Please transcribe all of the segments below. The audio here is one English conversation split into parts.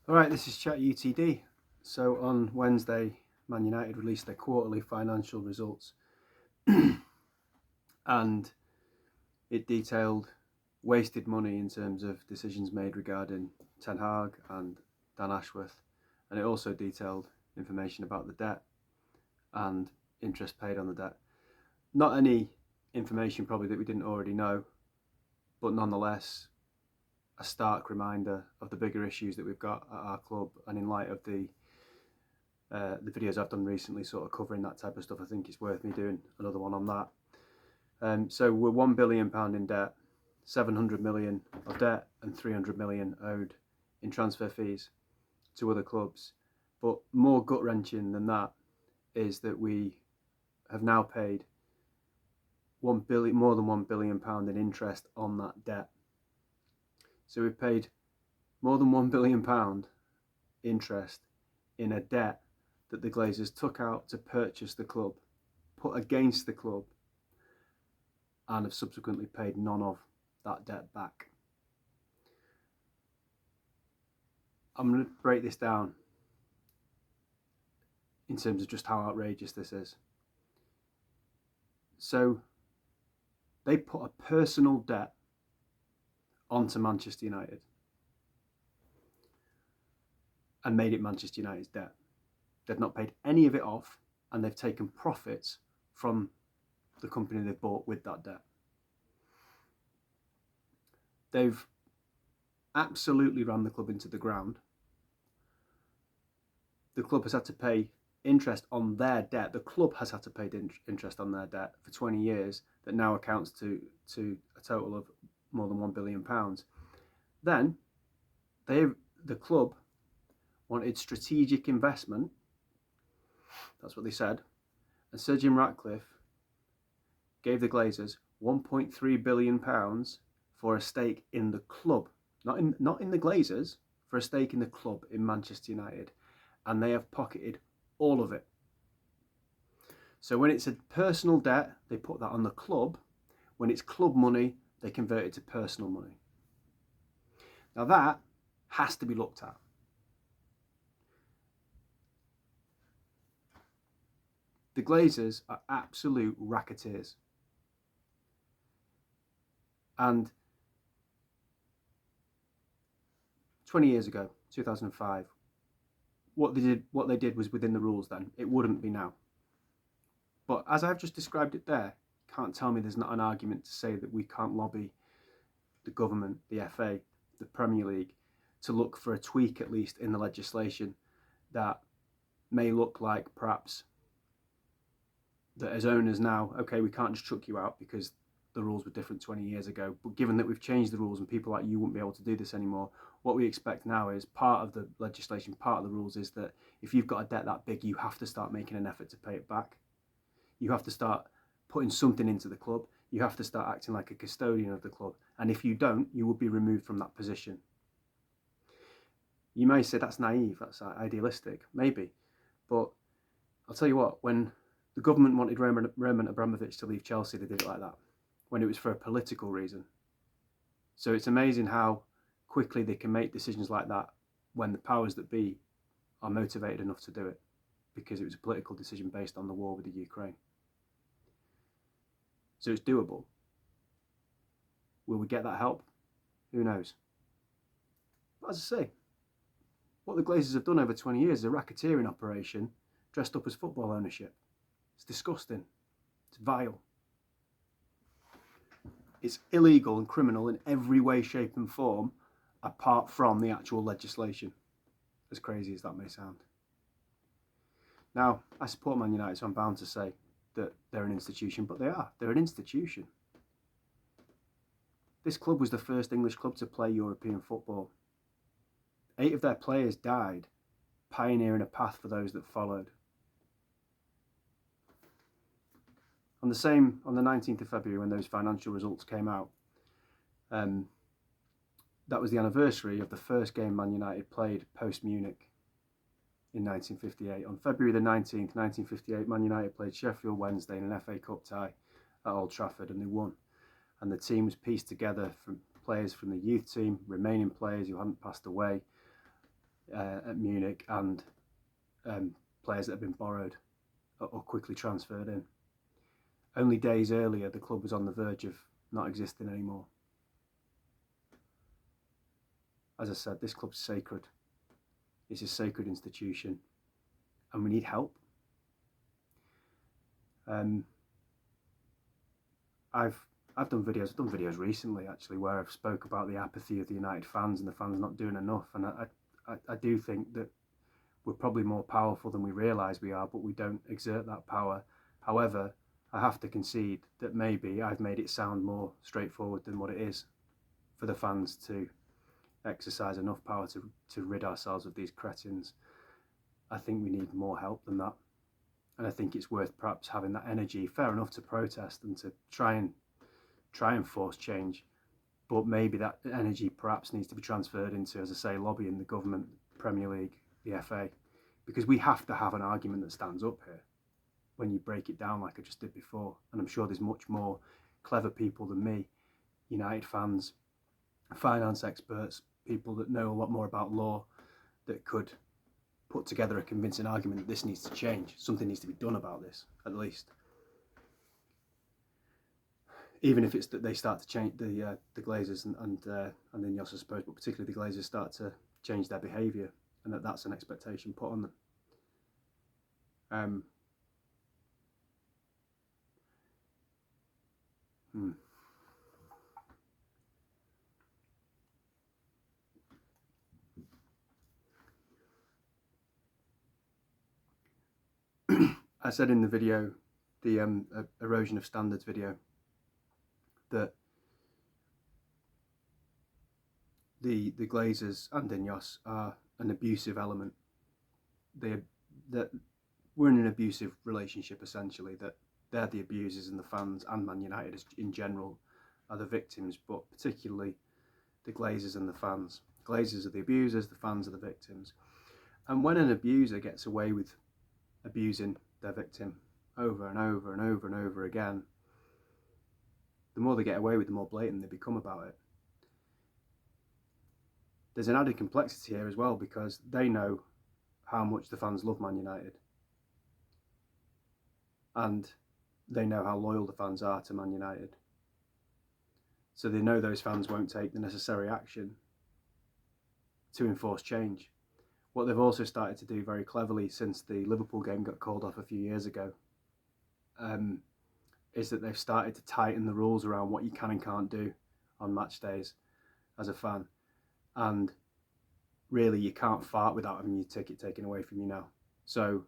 Alright, this is Chat UTD. So on Wednesday, Man United released their quarterly financial results and it detailed wasted money in terms of decisions made regarding Ten Hag and Dan Ashworth, and it also detailed information about the debt and interest paid on the debt. Not any information probably that we didn't already know, but nonetheless a stark reminder of the bigger issues that we've got at our club, and in light of the videos I've done recently sort of covering that type of stuff, I think it's worth me doing another one on that. So we're £1 billion in debt, 700 million of debt and 300 million owed in transfer fees to other clubs. But more gut-wrenching than that is that we have now paid more than £1 billion in interest on that debt. So we've paid more than £1 billion interest in a debt that the Glazers took out to purchase the club, put against the club, and have subsequently paid none of that debt back. I'm going to break this down in terms of just how outrageous this is. So they put a personal debt onto Manchester United and made it Manchester United's debt. They've not paid any of it off, and they've taken profits from the company they've bought with that debt. They've absolutely ran the club into the ground. The club has had to pay interest on their debt. The club has had to pay interest on their debt for 20 years that now accounts to a total of more than £1 billion. Then the club wanted strategic investment. That's what they said. And Sir Jim Ratcliffe gave the Glazers £1.3 billion for a stake in the club, not in the Glazers, for a stake in the club in Manchester United, and they have pocketed all of it. So when it's a personal debt, they put that on the club. When it's club money, they convert it to personal money. Now that has to be looked at. The Glazers are absolute racketeers. And 20 years ago, 2005, what they did was within the rules then. It wouldn't be now. But as I've just described it there, can't tell me there's not an argument to say that we can't lobby the government, the FA, the Premier League, to look for a tweak at least in the legislation that may look like perhaps that as owners now, okay, we can't just chuck you out because the rules were different 20 years ago, but given that we've changed the rules and people like you wouldn't be able to do this anymore, what we expect now is part of the legislation, part of the rules is that if you've got a debt that big, you have to start making an effort to pay it back. You have to start putting something into the club. You have to start acting like a custodian of the club. And if you don't, you will be removed from that position. You may say that's naive, that's idealistic, maybe. But I'll tell you what, when the government wanted Roman Abramovich to leave Chelsea, they did it like that, when it was for a political reason. So it's amazing how quickly they can make decisions like that when the powers that be are motivated enough to do it, because it was a political decision based on the war with the Ukraine. So it's doable. Will we get that help? Who knows? But as I say, what the Glazers have done over 20 years is a racketeering operation dressed up as football ownership. It's disgusting. It's vile. It's illegal and criminal in every way, shape and form, apart from the actual legislation, as crazy as that may sound. Now, I support Man United, so I'm bound to say that they're an institution, but they are. They're an institution. This club was the first English club to play European football. 8 of their players died, pioneering a path for those that followed. On the 19th of February, when those financial results came out, that was the anniversary of the first game Man United played post-Munich in 1958. On February the 19th, 1958, Man United played Sheffield Wednesday in an FA Cup tie at Old Trafford, and they won. And the team was pieced together from players from the youth team, remaining players who hadn't passed away, at Munich, and players that have been borrowed or quickly transferred in. Only days earlier, the club was on the verge of not existing anymore. As I said, this club's sacred. It's a sacred institution, and we need help. I've done videos recently actually where I've spoke about the apathy of the United fans and the fans not doing enough, and I do think that we're probably more powerful than we realise we are, but we don't exert that power. However, I have to concede that maybe I've made it sound more straightforward than what it is for the fans to exercise enough power to rid ourselves of these cretins. I think we need more help than that. And I think it's worth perhaps having that energy, fair enough to protest and to try and force change, but maybe that energy perhaps needs to be transferred into, as I say, lobbying the government, Premier League, the FA, because we have to have an argument that stands up here when you break it down like I just did before. And I'm sure there's much more clever people than me, United fans, finance experts, people that know a lot more about law, that could put together a convincing argument that this needs to change. Something needs to be done about this, at least. Even if it's that they start to change, the Glazers and the Ineos, I suppose, but particularly the Glazers start to change their behaviour, and that's an expectation put on them. I said in the video, the erosion of standards video, that the Glazers and Ineos are an abusive element. That we're in an abusive relationship, essentially, that they're the abusers and the fans and Man United in general are the victims, but particularly the Glazers and the fans. Glazers are the abusers, the fans are the victims. And when an abuser gets away with abusing their victim over and over and over and over again, the more they get away with, the more blatant they become about it. There's an added complexity here as well, because they know how much the fans love Man United, and they know how loyal the fans are to Man United. So they know those fans won't take the necessary action to enforce change. What they've also started to do very cleverly since the Liverpool game got called off a few years ago is that they've started to tighten the rules around what you can and can't do on match days as a fan. And really, you can't fart without having your ticket taken away from you now. So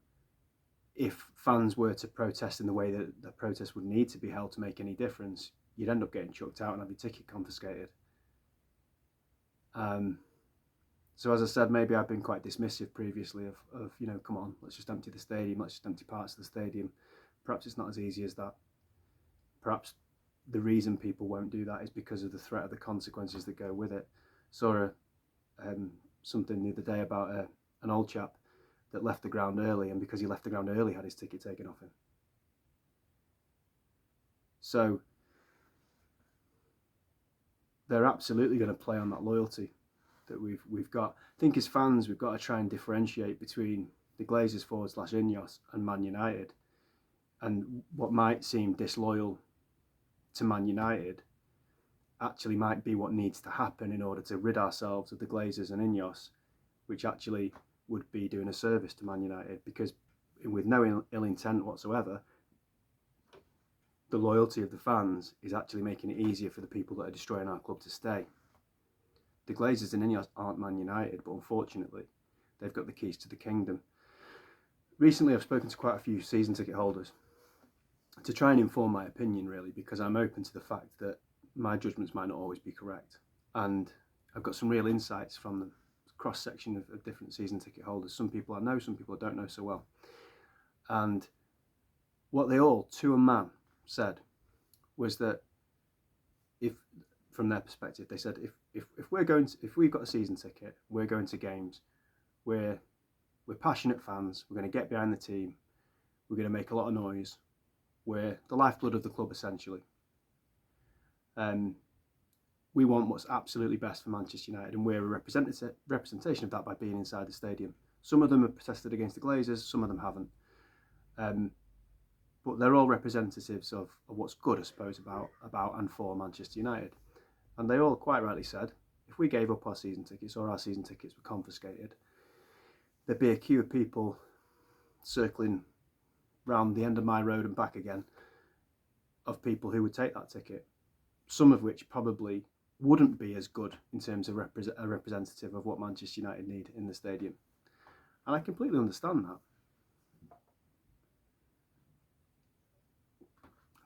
if fans were to protest in the way that the protest would need to be held to make any difference, you'd end up getting chucked out and have your ticket confiscated. So as I said, maybe I've been quite dismissive previously of come on, let's just empty the stadium, let's just empty parts of the stadium. Perhaps it's not as easy as that. Perhaps the reason people won't do that is because of the threat of the consequences that go with it. Saw something the other day about an old chap that left the ground early, and because he left the ground early, had his ticket taken off him. So they're absolutely going to play on that loyalty that we've got. I think as fans, we've got to try and differentiate between the Glazers / Ineos and Man United, and what might seem disloyal to Man United actually might be what needs to happen in order to rid ourselves of the Glazers and Ineos, which actually would be doing a service to Man United, because with no ill intent whatsoever, the loyalty of the fans is actually making it easier for the people that are destroying our club to stay. The Glazers and Ineos aren't Man United, but unfortunately, they've got the keys to the kingdom. Recently, I've spoken to quite a few season ticket holders to try and inform my opinion, really, because I'm open to the fact that my judgments might not always be correct. And I've got some real insights from the cross-section of different season ticket holders. Some people I know, some people I don't know so well. And what they all, to a man, said was that if, from their perspective, they said if we've got a season ticket, we're going to games, we're passionate fans, we're going to get behind the team, we're going to make a lot of noise, we're the lifeblood of the club essentially. we want what's absolutely best for Manchester United, and we're a representation of that by being inside the stadium. Some of them have protested against the Glazers, some of them haven't. But they're all representatives of what's good, I suppose, about and for Manchester United. And they all quite rightly said, if we gave up our season tickets or our season tickets were confiscated, there'd be a queue of people circling round the end of my road and back again of people who would take that ticket, some of which probably wouldn't be as good in terms of a representative of what Manchester United need in the stadium. And I completely understand that.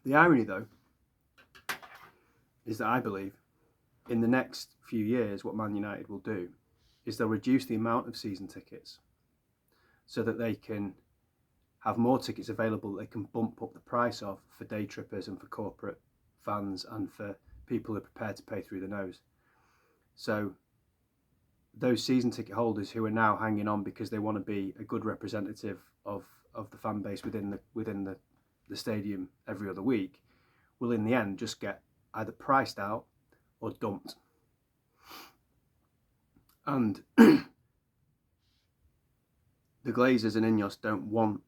The irony, though, is that I believe in the next few years what Man United will do is they'll reduce the amount of season tickets so that they can have more tickets available that they can bump up the price of for day trippers and for corporate fans and for people who are prepared to pay through the nose. So those season ticket holders who are now hanging on because they want to be a good representative of the fan base within the stadium every other week will in the end just get either priced out or dumped. And the Glazers and Ineos don't want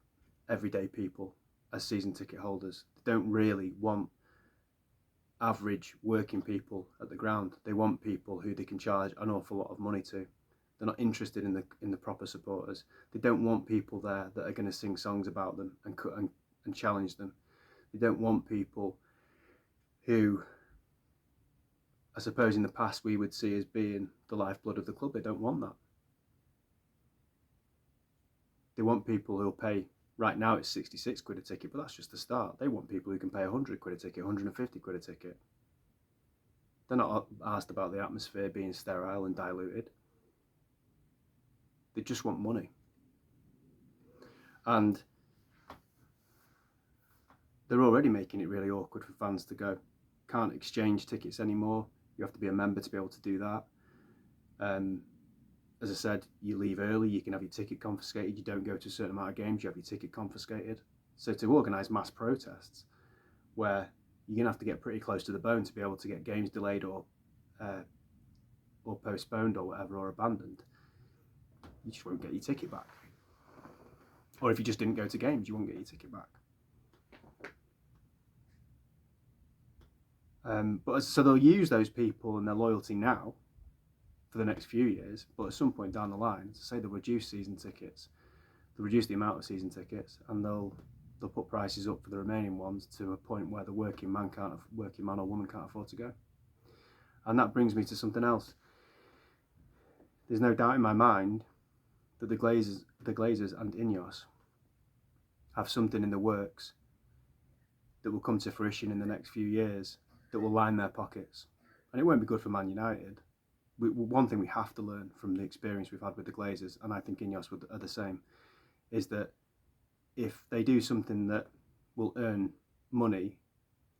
everyday people as season ticket holders. They don't really want average working people at the ground. They want people who they can charge an awful lot of money to. They're not interested in the proper supporters. They don't want people there that are going to sing songs about them and challenge them. They don't want people who, I suppose in the past we would see as being the lifeblood of the club. They don't want that. They want people who'll pay, right now it's 66 quid a ticket, but that's just the start. They want people who can pay 100 quid a ticket, 150 quid a ticket. They're not asked about the atmosphere being sterile and diluted. They just want money. And they're already making it really awkward for fans to go. Can't exchange tickets anymore. You have to be a member to be able to do that. As I said, you leave early, you can have your ticket confiscated. You don't go to a certain amount of games, you have your ticket confiscated. So to organise mass protests where you're going to have to get pretty close to the bone to be able to get games delayed or postponed or whatever, or abandoned, you just won't get your ticket back. Or if you just didn't go to games, you won't get your ticket back. So they'll use those people and their loyalty now for the next few years, but at some point down the line, to say they'll reduce season tickets, they'll reduce the amount of season tickets, and they'll put prices up for the remaining ones to a point where the working man or woman can't afford to go. And that brings me to something else. There's no doubt in my mind that the Glazers and Ineos have something in the works that will come to fruition in the next few years that will line their pockets. And it won't be good for Man United. One thing we have to learn from the experience we've had with the Glazers, and I think Ineos are the same, is that if they do something that will earn money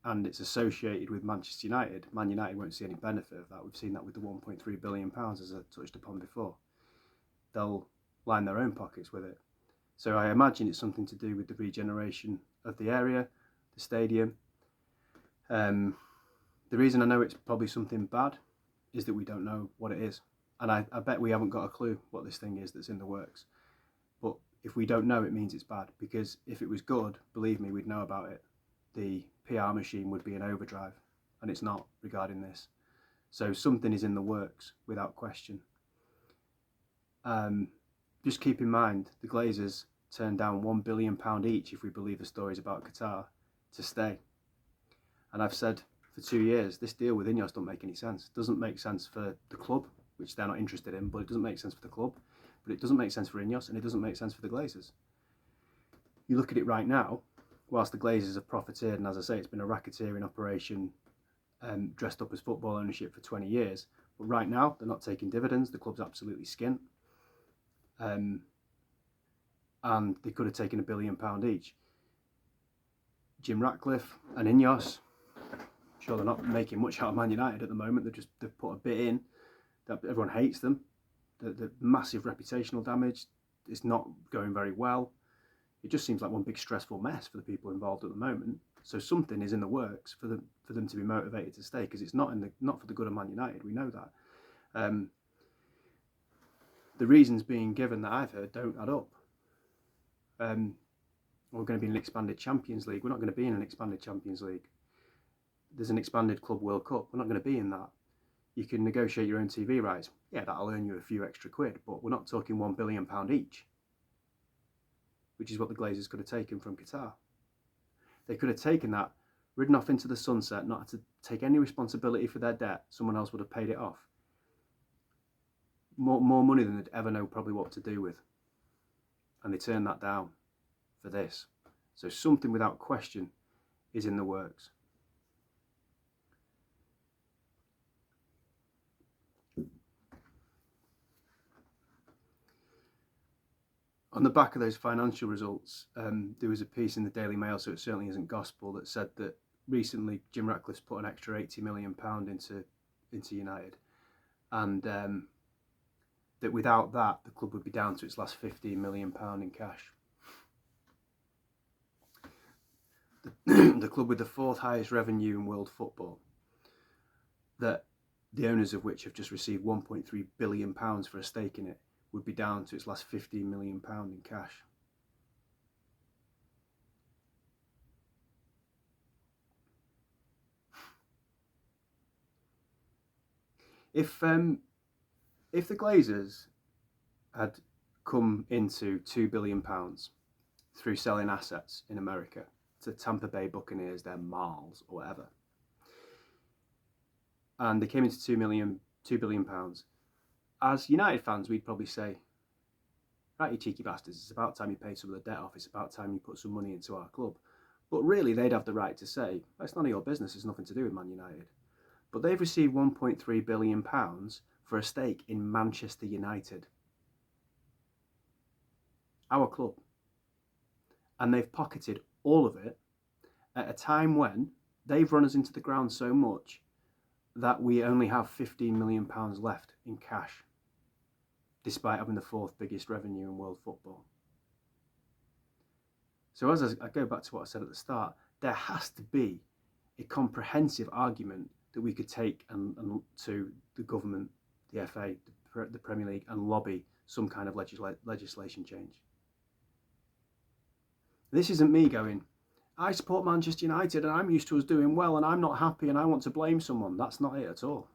and it's associated with Manchester United, Man United won't see any benefit of that. We've seen that with the £1.3 billion, as I touched upon before. They'll line their own pockets with it. So I imagine it's something to do with the regeneration of the area, the stadium. The reason I know it's probably something bad is that we don't know what it is. And I bet we haven't got a clue what this thing is that's in the works. But if we don't know, it means it's bad. Because if it was good, believe me, we'd know about it. The PR machine would be in overdrive. And it's not regarding this. So something is in the works, without question. Just keep in mind, the Glazers turned down £1 billion each, if we believe the stories about Qatar, to stay. And I've said for 2 years, this deal with Ineos don't make any sense. It doesn't make sense for the club, which they're not interested in, but it doesn't make sense for the club. But it doesn't make sense for Ineos, and it doesn't make sense for the Glazers. You look at it right now, whilst the Glazers have profiteered, and as I say, it's been a racketeering operation dressed up as football ownership for 20 years. But right now, they're not taking dividends. The club's absolutely skint. And they could have taken £1 billion each. Jim Ratcliffe and Ineos, sure, they're not making much out of Man United at the moment. They've put a bit in. That everyone hates them. The massive reputational damage. It's not going very well. It just seems like one big stressful mess for the people involved at the moment. So something is in the works for them to be motivated to stay, because it's not for the good of Man United. We know that. The reasons being given that I've heard don't add up. We're going to be in an expanded Champions League. We're not going to be in an expanded Champions League. There's an expanded Club World Cup. We're not going to be in that. You can negotiate your own TV rights. Yeah, that'll earn you a few extra quid, but we're not talking £1 billion each, which is what the Glazers could have taken from Qatar. They could have taken that, ridden off into the sunset, not had to take any responsibility for their debt. Someone else would have paid it off. More money than they'd ever know probably what to do with. And they turned that down for this. So something without question is in the works. On the back of those financial results, there was a piece in the Daily Mail, so it certainly isn't gospel, that said that recently Jim Ratcliffe's put an extra £80 million into United, and that without that the club would be down to its last £15 million in cash. The club with the fourth highest revenue in world football, that the owners of which have just received £1.3 billion for a stake in it, would be down to its last £15 million in cash. If the Glazers had come into £2 billion through selling assets in America to Tampa Bay Buccaneers, their Marls or whatever, and they came into £2 billion, as United fans, we'd probably say, right, you cheeky bastards, it's about time you pay some of the debt off, it's about time you put some money into our club. But really, they'd have the right to say, it's none of your business, it's nothing to do with Man United. But they've received £1.3 billion for a stake in Manchester United, our club. And they've pocketed all of it at a time when they've run us into the ground so much that we only have £15 million left in cash, despite having the fourth biggest revenue in world football. So as I go back to what I said at the start, there has to be a comprehensive argument that we could take and to the government, the FA, the Premier League, and lobby some kind of legislation change. This isn't me going, I support Manchester United and I'm used to us doing well and I'm not happy and I want to blame someone. That's not it at all.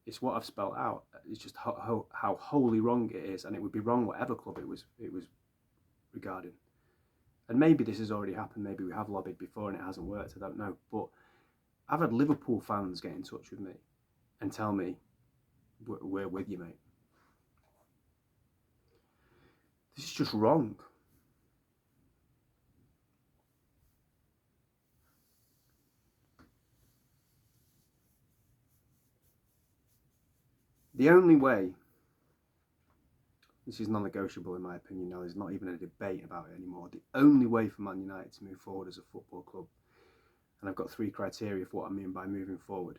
It's what I've spelled out. It's just how wholly wrong it is, and it would be wrong whatever club it was regarding. And maybe this has already happened. Maybe we have lobbied before and it hasn't worked. I don't know. But I've had Liverpool fans get in touch with me and tell me, we're with you, mate. This is just wrong. The only way, this is non-negotiable in my opinion now, there's not even a debate about it anymore, the only way for Man United to move forward as a football club, and I've got 3 criteria for what I mean by moving forward,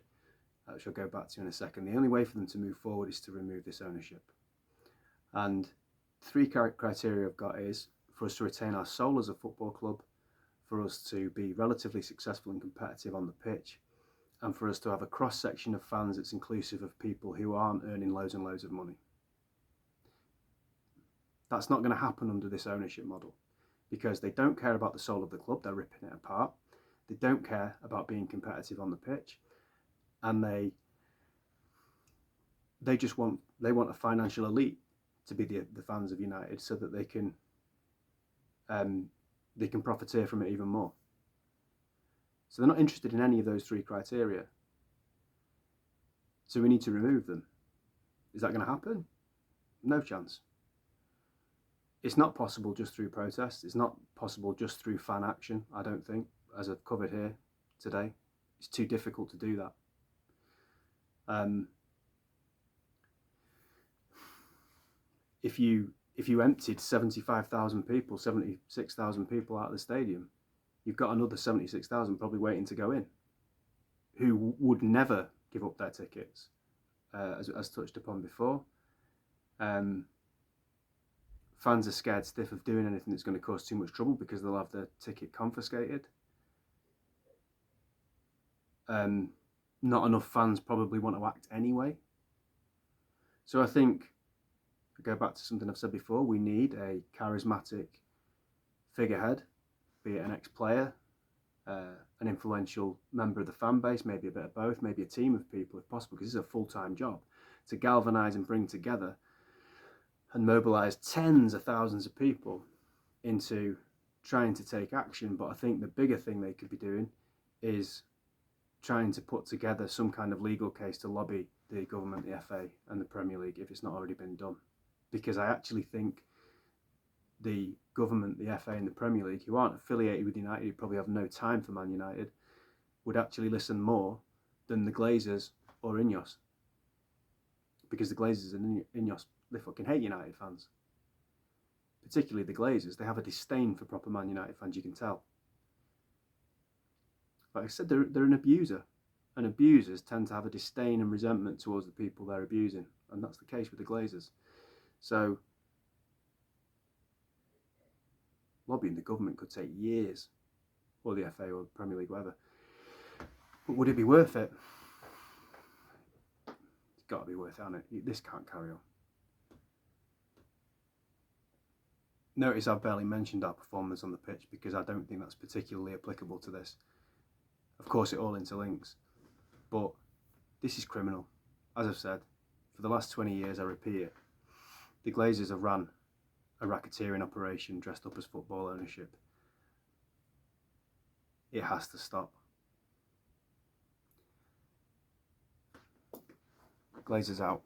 which I'll go back to in a second. The only way for them to move forward is to remove this ownership. And 3 criteria I've got is for us to retain our soul as a football club, for us to be relatively successful and competitive on the pitch, and for us to have a cross-section of fans that's inclusive of people who aren't earning loads and loads of money. That's not going to happen under this ownership model, because they don't care about the soul of the club, they're ripping it apart. They don't care about being competitive on the pitch, and they just want a financial elite to be the fans of United, so that they can profiteer from it even more. So they're not interested in any of those 3 criteria. So we need to remove them. Is that going to happen? No chance. It's not possible just through protest. It's not possible just through fan action, I don't think, as I've covered here today. It's too difficult to do that. If you emptied 75,000 people, 76,000 people out of the stadium, you've got another 76,000 probably waiting to go in, who would never give up their tickets, as touched upon before. fans are scared stiff of doing anything that's going to cause too much trouble because they'll have their ticket confiscated. Not enough fans probably want to act anyway. So I think, I go back to something I've said before, we need a charismatic figurehead, be it an ex-player, an influential member of the fan base, maybe a bit of both, maybe a team of people if possible, because this is a full-time job, to galvanise and bring together and mobilise tens of thousands of people into trying to take action. But I think the bigger thing they could be doing is trying to put together some kind of legal case to lobby the government, the FA and the Premier League if it's not already been done. Because I actually think the government, the FA and the Premier League, who aren't affiliated with United, who probably have no time for Man United, would actually listen more than the Glazers or Ineos. Because the Glazers and Ineos, they fucking hate United fans. Particularly the Glazers, they have a disdain for proper Man United fans, you can tell. Like I said, they're an abuser. And abusers tend to have a disdain and resentment towards the people they're abusing. And that's the case with the Glazers. So, lobbying the government could take years. Or the FA or the Premier League, whatever. But would it be worth it? It's got to be worth it, hasn't it? This can't carry on. Notice I've barely mentioned our performance on the pitch because I don't think that's particularly applicable to this. Of course, it all interlinks. But this is criminal. As I've said, for the last 20 years, I repeat it, the Glazers have run a racketeering operation dressed up as football ownership. It has to stop. Glazers out.